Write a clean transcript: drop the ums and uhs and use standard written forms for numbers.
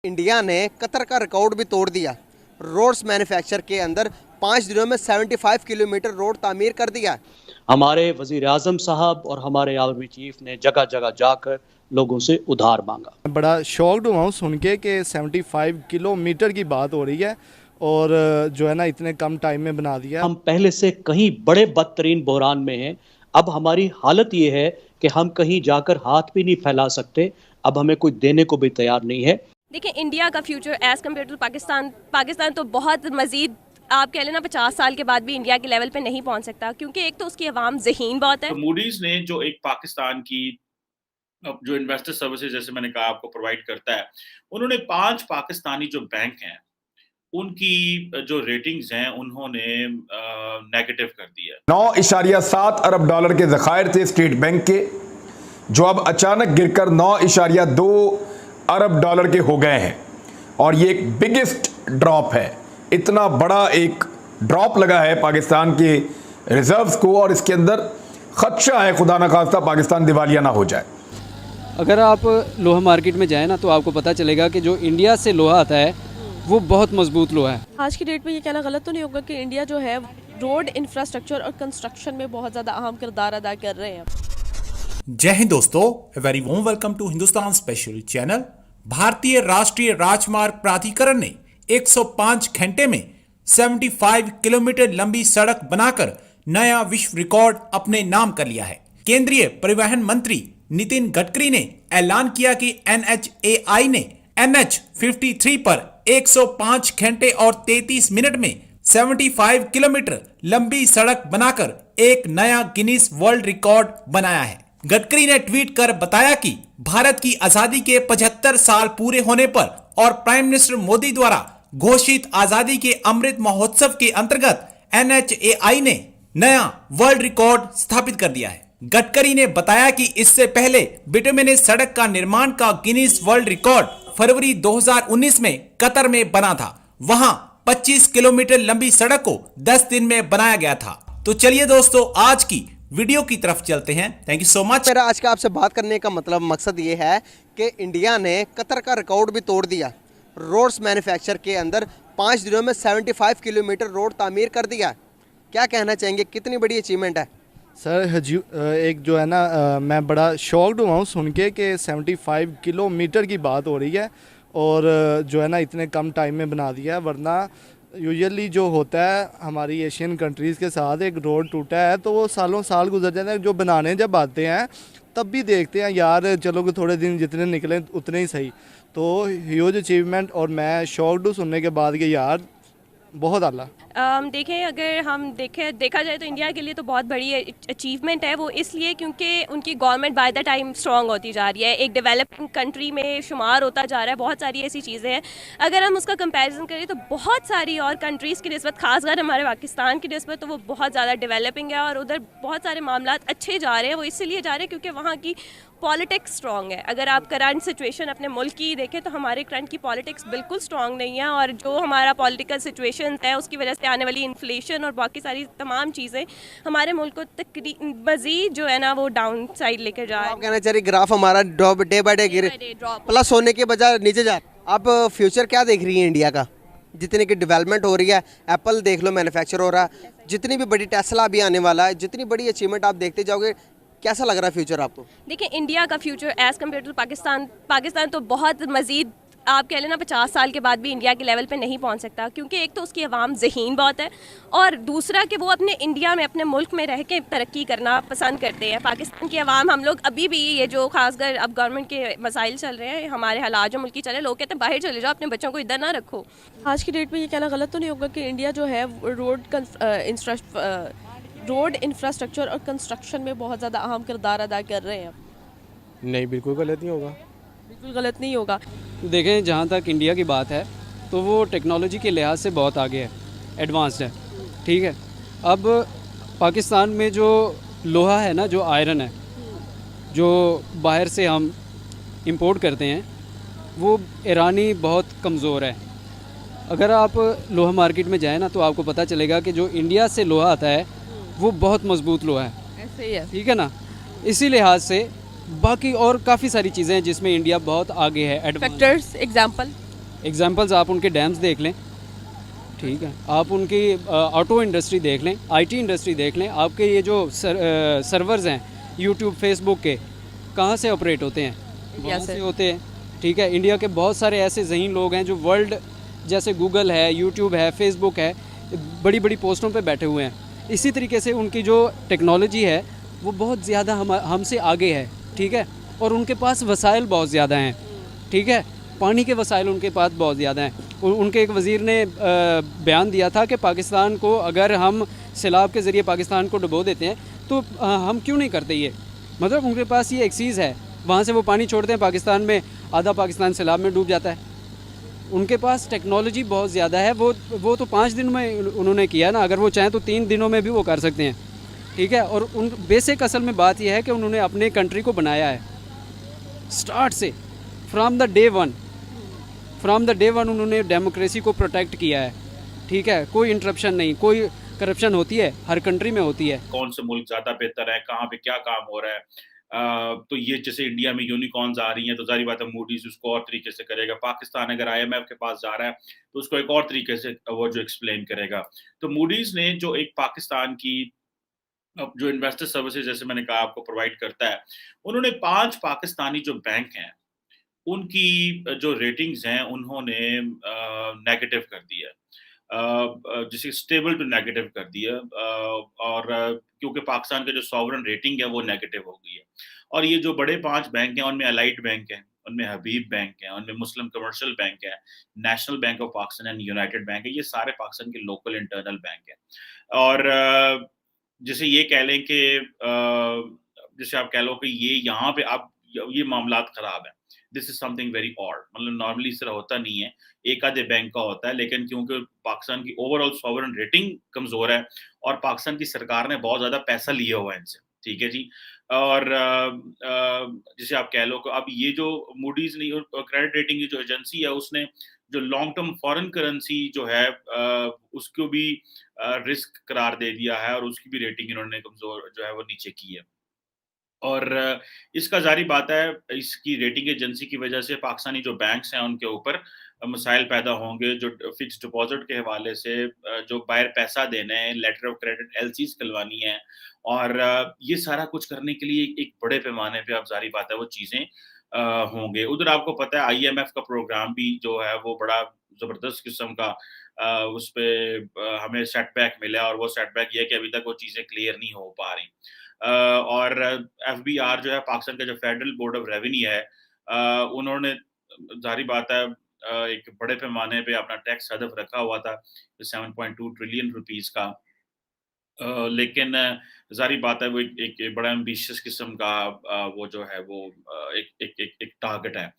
India ने Qatar का record भी तोड़ दिया। रोड्स मैन्युफैक्चर के अंदर 5 दिनों में 75 किलोमीटर रोड तामीर कर दिया। हमारे वजीर आजम साहब और हमारे आर्मी चीफ ने जगह जगह जाकर लोगों से उधार मांगा। बड़ा शॉक्ड हुआ हूँ सुन के कि 75 किलोमीटर की बात हो रही है और जो है ना इतने कम टाइम में बना दिया। हम पहले से कहीं बड़े बदतरीन बहरान में हैं। अब हमारी हालत ये है कि हम कहीं जाकर हाथ भी नहीं फैला सकते। अब हमें कोई देने को भी तैयार नहीं है। देखिए, इंडिया का future as compare to Pakistan तो बहुत मज़ीद आप कह लेना 50 साल के बाद भी इंडिया के लेवल पे नहीं पहुंच सकता, क्योंकि एक तो उसकी आवाम ज़हीन बहुत है। तो मूडीज ने जो एक पाकिस्तान की जो इन्वेस्टर सर्विसेज जैसे मैंने कहा आपको प्रोवाइड करता है, उन्होंने 5 पाकिस्तानी जो बैंक हैं उनकी जो रेटिंग्स हैं उन्होंने नेगेटिव कर दी है। 9.7 अरब डॉलर के ज़खायर थे स्टेट बैंक के, जो अब अचानक गिरकर 9.2 अरब डॉलर के हो गए हैं और ये एक बिगेस्ट ड्रॉप है। इतना बड़ा एक ड्रॉप लगा है पाकिस्तान के रिजर्व्स को और इसके अंदर खदशा है खुदा न खास्ता पाकिस्तान दिवालिया ना हो जाए। अगर आप लोहा मार्केट में जाएं ना तो आपको पता चलेगा कि जो इंडिया से लोहा आता है वो बहुत मजबूत लोहा है। आज की डेट में ये कहना गलत तो नहीं होगा कि इंडिया जो है रोड इंफ्रास्ट्रक्चर और कंस्ट्रक्शन में बहुत ज़्यादा अहम किरदार अदा कर रहे हैं। जय हिंद दोस्तों, very warm welcome to Hindustan special channel. भारतीय राष्ट्रीय राजमार्ग प्राधिकरण ने 105 घंटे में 75 किलोमीटर लंबी सड़क बनाकर नया विश्व रिकॉर्ड अपने नाम कर लिया है। केंद्रीय परिवहन मंत्री नितिन गडकरी ने ऐलान किया कि NHAI ने NH 53 पर 105 घंटे और 33 मिनट में 75 किलोमीटर लंबी सड़क बनाकर एक नया गिनीज वर्ल्ड रिकॉर्ड बनाया है। गडकरी ने ट्वीट कर बताया कि भारत की आजादी के 75 साल पूरे होने पर और प्राइम मिनिस्टर मोदी द्वारा घोषित आजादी के अमृत महोत्सव के अंतर्गत NHAI ने नया वर्ल्ड रिकॉर्ड स्थापित कर दिया है। गडकरी ने बताया कि इससे पहले बिटुमिनस सड़क का निर्माण का गिनीज वर्ल्ड रिकॉर्ड फरवरी 2019 में कतर में बना था। वहां 25 किलोमीटर लंबी सड़क को 10 दिन में बनाया गया था। तो चलिए दोस्तों, आज की वीडियो की तरफ चलते हैं। Thank you so much. मेरा आज का आपसे बात करने का मकसद ये है कि इंडिया ने कतर का रिकॉर्ड भी तोड़ दिया। रोड्स मैन्युफैक्चर के अंदर 5 दिनों में 75 किलोमीटर रोड तामीर कर दिया। क्या कहना चाहेंगे, कितनी बड़ी अचीवमेंट है? सर एक जो है ना मैं बड़ा शॉक्ड हुआ हूँ सुन के कि 75 किलोमीटर की बात हो रही है और जो है ना इतने कम टाइम में बना दिया है। वरना यूजुअली जो होता है हमारी एशियन कंट्रीज़ के साथ, एक रोड टूटा है तो वो सालों साल गुजर जाते हैं। जो बनाने जब आते हैं तब भी देखते हैं यार चलो कि थोड़े दिन जितने निकले उतने ही सही। तो ह्यूज अचीवमेंट और मैं शॉक्ड हूँ सुनने के बाद कि यार बहुत आला। देखें, अगर हम देखा जाए तो इंडिया के लिए तो बहुत बड़ी अचीवमेंट है वो, इसलिए क्योंकि उनकी government by the time strong होती जा रही है, एक डेवलपिंग कंट्री में शुमार होता जा रहा है। बहुत सारी ऐसी चीज़ें हैं, अगर हम उसका कंपैरिजन करें तो बहुत सारी और कंट्रीज़ की निस्बत, खासकर हमारे पाकिस्तान की निस्बत, तो वो बहुत ज़्यादा डेवलपिंग है और उधर बहुत सारे मामला अच्छे जा रहे हैं। वो इसलिए जा रहे हैं क्योंकि वहाँ की पॉलिटिक्स स्ट्रॉन्ग है। अगर आप करंट सिचुएशन अपने मुल्क की देखें तो हमारे करंट की पॉलिटिक्स बिल्कुल स्ट्रॉन्ग नहीं है, और जो हमारा पॉलिटिकल सिचुएशन है उसकी वजह से आने वाली इन्फ्लेशन और बाकी सारी तमाम चीज़ें हमारे मुल्क को मज़ीद जो है ना वो डाउन साइड लेकर जा रहे हैं। आप कहना चाहिए ग्राफ हमारा डे बाय डे गिरे, प्लस होने के बजाय नीचे जा। आप फ्यूचर क्या देख रही हैं इंडिया का? जितनी की डेवलपमेंट हो रही है, एप्पल देख लो मैन्युफैक्चर हो रहा है, जितनी भी बड़ी टेस्ला भी आने वाला है, जितनी बड़ी अचीवमेंट आप देखते जाओगे, कैसा लग रहा है फ्यूचर आपको? देखिए, इंडिया का future as compare to Pakistan तो बहुत मज़ीद आप कह लेना 50 साल के बाद भी इंडिया के लेवल पे नहीं पहुंच सकता, क्योंकि एक तो उसकी आवाम ज़हीन बहुत है और दूसरा कि वो अपने इंडिया में, अपने मुल्क में रह के तरक्की करना पसंद करते हैं। पाकिस्तान की आवाम, हम लोग अभी भी ये जो खासकर अब गवर्नमेंट के मसाइल चल रहे हैं, हमारे हालात जो मुल्क की चल रहे हैं, लोग कहते हैं बाहर चले जाओ, अपने बच्चों को इधर ना रखो। आज की डेट में ये कहना गलत तो नहीं होगा कि इंडिया जो है रोड इंफ्रास्ट्रक्चर और कंस्ट्रक्शन में बहुत ज़्यादा अहम किरदार अदा कर रहे हैं। नहीं, बिल्कुल गलत नहीं होगा। बिल्कुल गलत नहीं होगा। देखें, जहाँ तक इंडिया की बात है तो वो टेक्नोलॉजी के लिहाज से बहुत आगे है, एडवांस्ड है। ठीक है, अब पाकिस्तान में जो लोहा है ना, जो आयरन है, जो बाहर से हम इंपोर्ट करते हैं, वो ईरानी बहुत कमज़ोर है। अगर आप लोहा मार्केट में जाएं ना तो आपको पता चलेगा कि जो इंडिया से लोहा आता है वो बहुत मजबूत लोहा है। ऐसे ही है, ठीक है ना। इसी लिहाज से बाकी और काफ़ी सारी चीज़ें हैं जिसमें इंडिया बहुत आगे है। फैक्टर्स एग्जांपल एग्जांपल्स आप उनके डैम्स देख लें, ठीक है, आप उनकी ऑटो इंडस्ट्री देख लें, आईटी इंडस्ट्री देख लें, आपके ये जो सर्वर्स हैं यूट्यूब फेसबुक के, कहाँ से ऑपरेट होते हैं? इंडिया वहाँ से। से होते हैं, ठीक है। इंडिया के बहुत सारे ऐसे ज़हीन लोग हैं जो वर्ल्ड, जैसे गूगल है, यूट्यूब है, फेसबुक है, बड़ी बड़ी पोस्टों पे बैठे हुए हैं। इसी तरीके से उनकी जो टेक्नोलॉजी है वो बहुत ज़्यादा हमसे आगे है, ठीक है, और उनके पास वसाइल बहुत ज़्यादा हैं, ठीक है, पानी के वसाइल उनके पास बहुत ज़्यादा हैं। उनके एक वज़ीर ने बयान दिया था कि पाकिस्तान को, अगर हम सैलाब के ज़रिए पाकिस्तान को डुबो देते हैं तो हम क्यों नहीं करते ये, मतलब उनके पास ये एक चीज़ है, वहाँ से वो पानी छोड़ते हैं पाकिस्तान में, आधा पाकिस्तान सैलाब में डूब जाता है। उनके पास टेक्नोलॉजी बहुत ज़्यादा है, वो तो 5 दिन में उन्होंने किया ना, अगर वो चाहें तो 3 दिनों में भी वो कर सकते हैं, ठीक है। और उन बेसिक असल में बात यह है कि उन्होंने अपने कंट्री को बनाया है स्टार्ट से, फ्राम द डे वन उन्होंने डेमोक्रेसी को प्रोटेक्ट किया है, ठीक है, कोई इंटरप्शन नहीं, कोई करप्शन होती है, हर कंट्री में होती है। कौन से मुल्क ज्यादा बेहतर है, कहाँ पे क्या काम हो रहा है। तो ये जैसे इंडिया में यूनिकॉर्न्स आ रही हैं तो जाहिर बात है मूडीज उसको और तरीके से करेगा। पाकिस्तान अगर आईएमएफ के पास जा रहा है तो उसको एक और तरीके से वो जो एक्सप्लेन करेगा। तो मूडीज ने जो एक पाकिस्तान की जो इन्वेस्टर सर्विसेज जैसे मैंने कहा आपको प्रोवाइड करता है, उन्होंने 5 पाकिस्तानी जो बैंक हैं उनकी जो रेटिंग्स हैं उन्होंने नेगेटिव कर दिया। जिसे स्टेबल टू नेगेटिव कर दिया। और क्योंकि पाकिस्तान का जो सॉवरेन रेटिंग है वो नेगेटिव हो गई है। और ये जो बड़े 5 बैंक हैं उनमें अलाइड बैंक है, उनमें हबीब बैंक है, उनमें मुस्लिम कमर्शियल बैंक है, national bank of Pakistan and United bank है। ये सारे पाकिस्तान के लोकल इंटरनल बैंक हैं। और जैसे ये कह लें कि जैसे आप कह लो कि ये यहाँ पे आप ये मामलात खराब है। This is something very odd, मतलब नॉर्मली इस तरह होता नहीं है, एक आधे बैंक का होता है, लेकिन क्योंकि पाकिस्तान की ओवरऑल सॉवरेन रेटिंग कमजोर है और पाकिस्तान की सरकार ने बहुत ज्यादा पैसा लिया हुआ है इनसे, ठीक है जी। और जैसे आप कह लो कि अब ये जो मूडीज नहीं, क्रेडिट रेटिंग की जो एजेंसी है उसने जो लॉन्ग टर्म फॉरेन करेंसी जो है उसको भी रिस्क करार दे दिया है और उसकी भी रेटिंग इन्होंने कमजोर जो है वो नीचे की है। और इसका ज़ाहिर बात है, इसकी रेटिंग एजेंसी की वजह से पाकिस्तानी जो बैंक्स हैं उनके ऊपर मसाइल पैदा होंगे, जो फिक्स्ड डिपॉजिट के हवाले से जो बाहर पैसा देना है, letter of credit LCs Khilwani है। और ये सारा कुछ करने के लिए एक बड़े पैमाने पे अब ज़ाहिर बात है वो चीज़ें होंगे। उधर आपको पता है आईएमएफ का प्रोग्राम भी जो है वो बड़ा ज़बरदस्त किस्म का उसपे हमें सेटबैक मिला और वो सेटबैक ये है कि अभी तक वो चीज़ें क्लियर नहीं हो पा रही। और एफबीआर जो है पाकिस्तान का जो फेडरल बोर्ड ऑफ रेवेन्यू है, उन्होंने ज़ाहिर बात है एक बड़े पैमाने पे अपना टैक्स हदफ रखा हुआ था 7.2 ट्रिलियन रुपीस का। लेकिन ज़ाहिर बात है वो एक बड़ा एम्बिशियस किस्म का वो जो है वो एक टारगेट है।